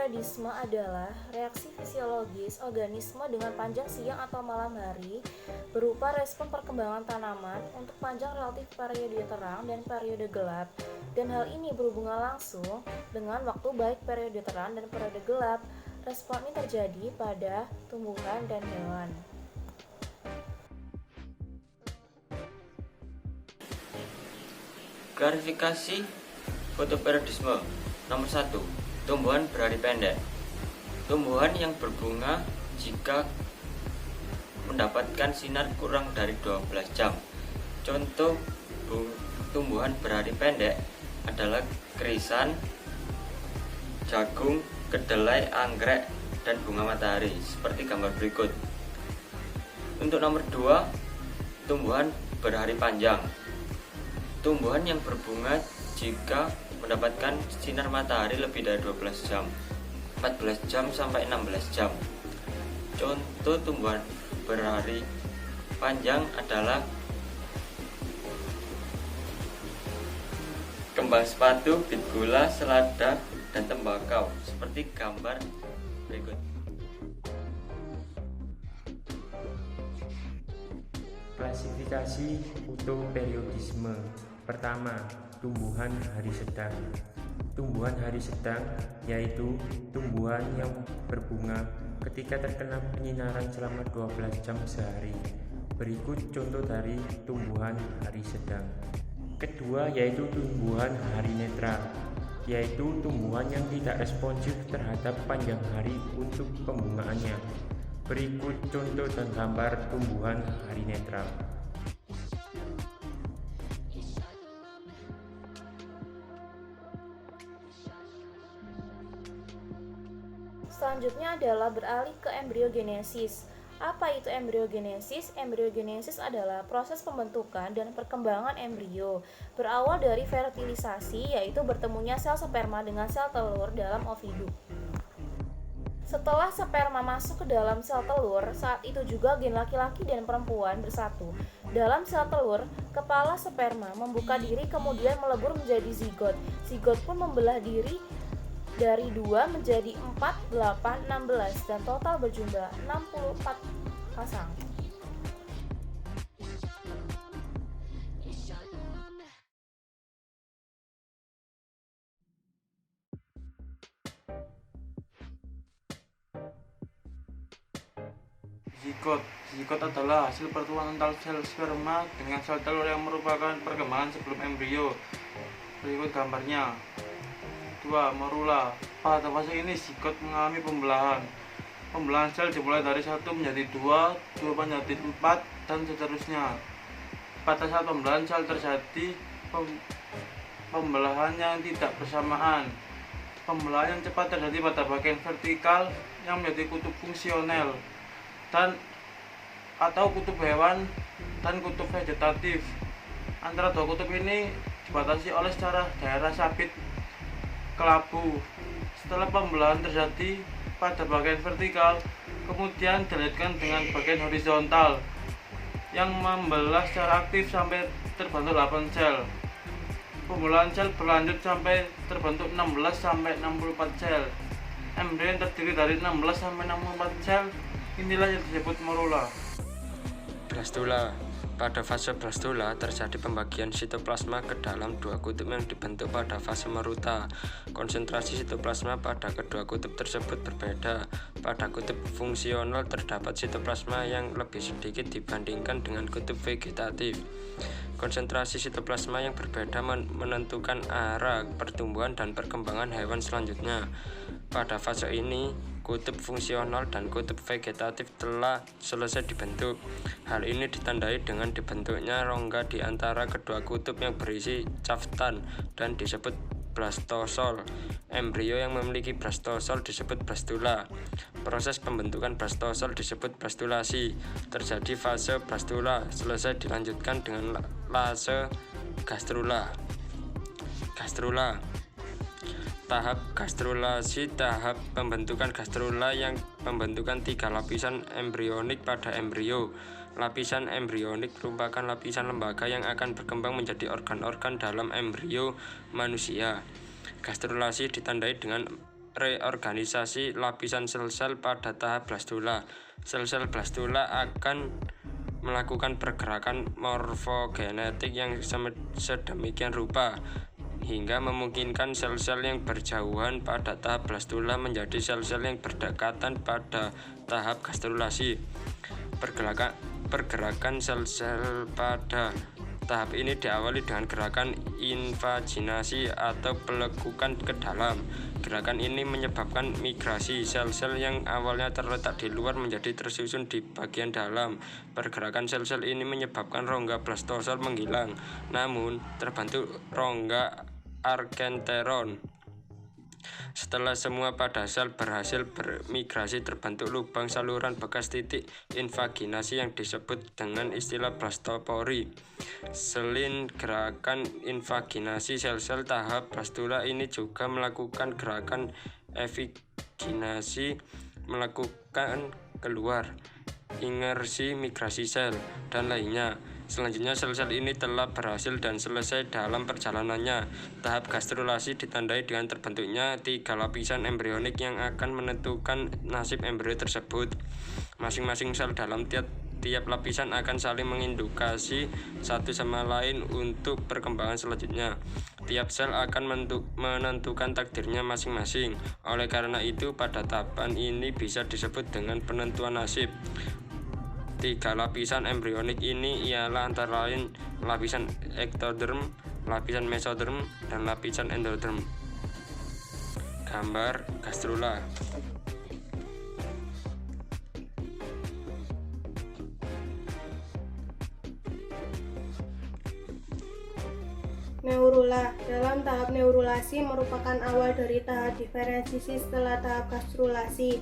Periodisme adalah reaksi fisiologis organisme dengan panjang siang atau malam hari berupa respon perkembangan tanaman untuk panjang relatif periode terang dan periode gelap, dan hal ini berhubungan langsung dengan waktu baik periode terang dan periode gelap. Respon ini terjadi pada tumbuhan dan hewan. Klarifikasi fotoperiodisme. Nomor 1. Tumbuhan berhari pendek. Tumbuhan yang berbunga jika mendapatkan sinar kurang dari 12 jam. Contoh tumbuhan berhari pendek adalah krisan, jagung, kedelai, anggrek, dan bunga matahari seperti gambar berikut. Untuk nomor 2, tumbuhan berhari panjang. Tumbuhan yang berbunga jika mendapatkan sinar matahari lebih dari 12 jam, 14 jam sampai 16 jam. Contoh tumbuhan berhari panjang adalah kembang sepatu, bit gula, selada, dan tembakau seperti gambar berikut. Klasifikasi fotoperiodisme. Pertama, tumbuhan hari sedang. Tumbuhan hari sedang yaitu tumbuhan yang berbunga ketika terkena penyinaran selama 12 jam sehari. Berikut contoh dari tumbuhan hari sedang. Kedua yaitu tumbuhan hari netral, yaitu tumbuhan yang tidak responsif terhadap panjang hari untuk pembungaannya. Berikut contoh dan gambar tumbuhan hari netral. Selanjutnya adalah beralih ke embriogenesis. Apa itu embriogenesis? Embriogenesis adalah proses pembentukan dan perkembangan embrio. Berawal dari fertilisasi, yaitu bertemunya sel sperma dengan sel telur dalam ovidum. Setelah sperma masuk ke dalam sel telur, saat itu juga gen laki-laki dan perempuan bersatu. Dalam sel telur, kepala sperma membuka diri kemudian melebur menjadi zigot. Zigot pun membelah diri dari 2 menjadi 4, 8, 16 dan total berjumlah 64 pasang. Zigot adalah hasil pertemuan antara sel sperma dengan sel telur yang merupakan perkembangan sebelum embrio. Berikut gambarnya. 2. Morula. Pada fase ini zigot mengalami pembelahan. Pembelahan sel dimulai dari 1 menjadi 2, 2 menjadi 4, dan seterusnya. Pada saat pembelahan sel terjadi pembelahan yang tidak bersamaan. Pembelahan yang cepat terjadi pada bagian vertikal yang menjadi kutub fungsional dan atau kutub hewan dan kutub vegetatif. Antara dua kutub ini dibatasi oleh secara daerah sabit kelabu. Setelah pembelahan terjadi pada bagian vertikal, kemudian dilanjutkan dengan bagian horizontal yang membelah secara aktif sampai terbentuk 8 sel. Pembelahan sel berlanjut sampai terbentuk 16 sampai 64 sel. Embrio yang terdiri dari 16 sampai 64 sel inilah yang disebut morula. Blastula. Pada fase blastula terjadi pembagian sitoplasma ke dalam dua kutub yang dibentuk pada fase meruta. Konsentrasi sitoplasma pada kedua kutub tersebut berbeda. Pada kutub fungsional terdapat sitoplasma yang lebih sedikit dibandingkan dengan kutub vegetatif. Konsentrasi sitoplasma yang berbeda menentukan arah pertumbuhan dan perkembangan hewan selanjutnya. Pada fase ini, kutub fungsional dan kutub vegetatif telah selesai dibentuk. Hal ini ditandai dengan dibentuknya rongga di antara kedua kutub yang berisi caftan dan disebut blastosol. Embrio yang memiliki blastosol disebut blastula. Proses pembentukan blastosol disebut blastulasi. Terjadi fase blastula, selesai dilanjutkan dengan fase gastrula. Tahap gastrulasi, tahap pembentukan gastrula yang membentukkan 3 lapisan embrionik pada embrio. Lapisan embrionik merupakan lapisan lembaga yang akan berkembang menjadi organ-organ dalam embrio manusia. Gastrulasi ditandai dengan reorganisasi lapisan sel-sel pada tahap blastula. Sel-sel blastula akan melakukan pergerakan morfogenetik yang sedemikian rupa hingga memungkinkan sel-sel yang berjauhan pada tahap blastula menjadi sel-sel yang berdekatan pada tahap gastrulasi. Pergerakan sel-sel pada tahap ini diawali dengan gerakan invaginasi atau pelekukan ke dalam. Gerakan ini menyebabkan migrasi sel-sel yang awalnya terletak di luar menjadi tersusun di bagian dalam. Pergerakan sel-sel ini menyebabkan rongga blastosel menghilang, namun terbentuk rongga arkenteron. Setelah semua pada sel berhasil bermigrasi, terbentuk lubang saluran bekas titik invaginasi yang disebut dengan istilah blastopori. Selain gerakan invaginasi, sel-sel tahap blastula ini juga melakukan gerakan evaginasi, melakukan keluar, ingersi, migrasi sel, dan lainnya. Selanjutnya, sel-sel ini telah berhasil dan selesai dalam perjalanannya. Tahap gastrulasi ditandai dengan terbentuknya 3 lapisan embrionik yang akan menentukan nasib embrio tersebut. Masing-masing sel dalam tiap lapisan akan saling mengindukasi satu sama lain untuk perkembangan selanjutnya. Tiap sel akan menentukan takdirnya masing-masing. Oleh karena itu, pada tahapan ini bisa disebut dengan penentuan nasib. 3 lapisan embrionik ini ialah antara lain lapisan ektoderm, lapisan mesoderm, dan lapisan endoderm. Gambar gastrula. Neurula. Dalam tahap neurulasi merupakan awal dari tahap diferensiasi setelah tahap gastrulasi.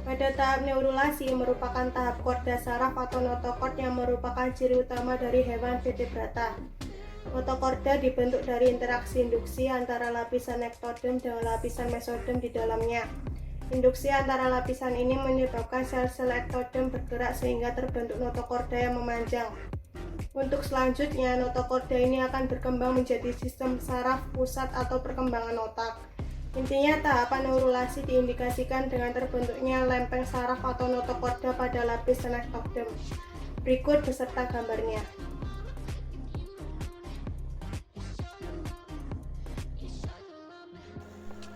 Pada tahap neurulasi merupakan tahap korda saraf atau notokord yang merupakan ciri utama dari hewan vertebrata. Notokorda dibentuk dari interaksi induksi antara lapisan ektoderm dan lapisan mesoderm di dalamnya. Induksi antara lapisan ini menyebabkan sel-sel ektoderm bergerak sehingga terbentuk notokorda yang memanjang. Untuk selanjutnya, notokorda ini akan berkembang menjadi sistem saraf pusat atau perkembangan otak. Intinya, tahapan neurulasi diindikasikan dengan terbentuknya lempeng saraf atau notokorda pada lapisan ektoderm. Berikut beserta gambarnya.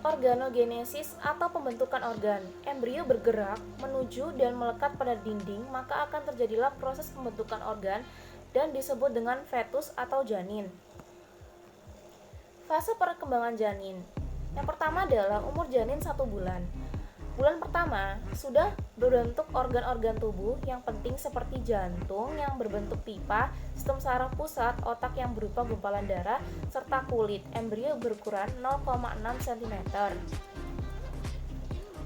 Organogenesis atau pembentukan organ. Embrio bergerak menuju dan melekat pada dinding, maka akan terjadilah proses pembentukan organ dan disebut dengan fetus atau janin. Fase perkembangan janin. Yang pertama adalah umur janin 1 bulan. Bulan pertama sudah berbentuk organ-organ tubuh yang penting seperti jantung yang berbentuk pipa, sistem saraf pusat, otak yang berupa gumpalan darah, serta kulit. Embrio berukuran 0,6 cm.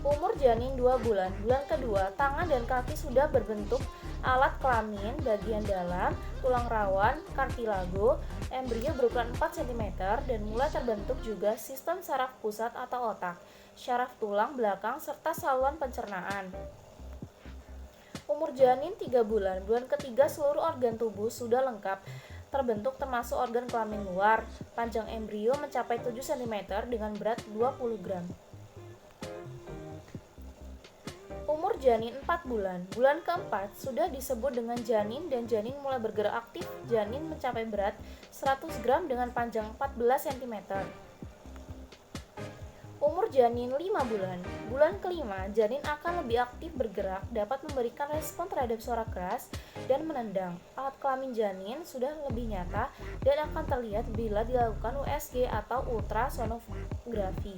Umur janin 2 bulan. Bulan kedua, tangan dan kaki sudah berbentuk alat kelamin, bagian dalam, tulang rawan, kartilago. Embrio berukuran 4 cm dan mulai terbentuk juga sistem saraf pusat atau otak, syaraf tulang belakang, serta saluran pencernaan. Umur janin 3 bulan. Bulan ketiga seluruh organ tubuh sudah lengkap terbentuk termasuk organ kelamin luar. Panjang embrio mencapai 7 cm dengan berat 20 gram. Umur janin 4 bulan. Bulan keempat sudah disebut dengan janin dan janin mulai bergerak aktif. Janin mencapai berat 100 gram dengan panjang 14 cm. Umur janin 5 bulan. Bulan kelima, janin akan lebih aktif bergerak, dapat memberikan respon terhadap suara keras dan menendang. Alat kelamin janin sudah lebih nyata dan akan terlihat bila dilakukan USG atau ultrasonografi.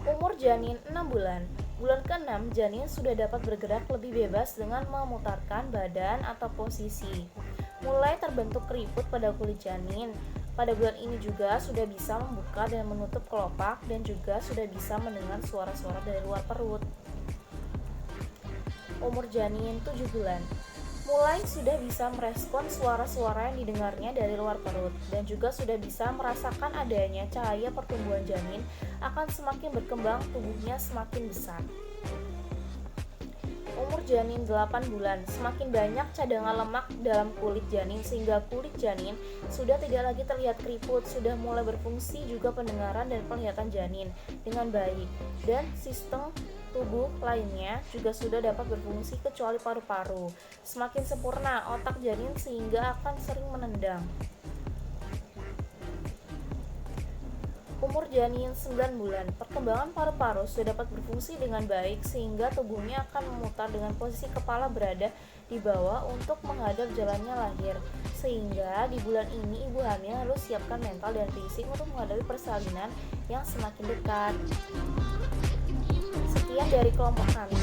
Umur janin 6 bulan. Bulan ke-6, janin sudah dapat bergerak lebih bebas dengan memutarkan badan atau posisi. Mulai terbentuk keriput pada kulit janin. Pada bulan ini juga sudah bisa membuka dan menutup kelopak dan juga sudah bisa mendengar suara-suara dari luar perut. Umur janin 7 bulan. Mulai sudah bisa merespon suara-suara yang didengarnya dari luar perut dan juga sudah bisa merasakan adanya cahaya pertumbuhan janin akan semakin berkembang, tubuhnya semakin besar. Umur janin 8 bulan, semakin banyak cadangan lemak dalam kulit janin sehingga kulit janin sudah tidak lagi terlihat keriput, sudah mulai berfungsi juga pendengaran dan penglihatan janin dengan baik, dan sistem tubuh lainnya juga sudah dapat berfungsi kecuali paru-paru. Semakin sempurna otak janin sehingga akan sering menendang. Umur janin 9 bulan, perkembangan paru-paru sudah dapat berfungsi dengan baik sehingga tubuhnya akan memutar dengan posisi kepala berada di bawah untuk menghadap jalannya lahir. Sehingga di bulan ini ibu hamil harus siapkan mental dan fisik untuk menghadapi persalinan yang semakin dekat. Sekian dari kelompok kami.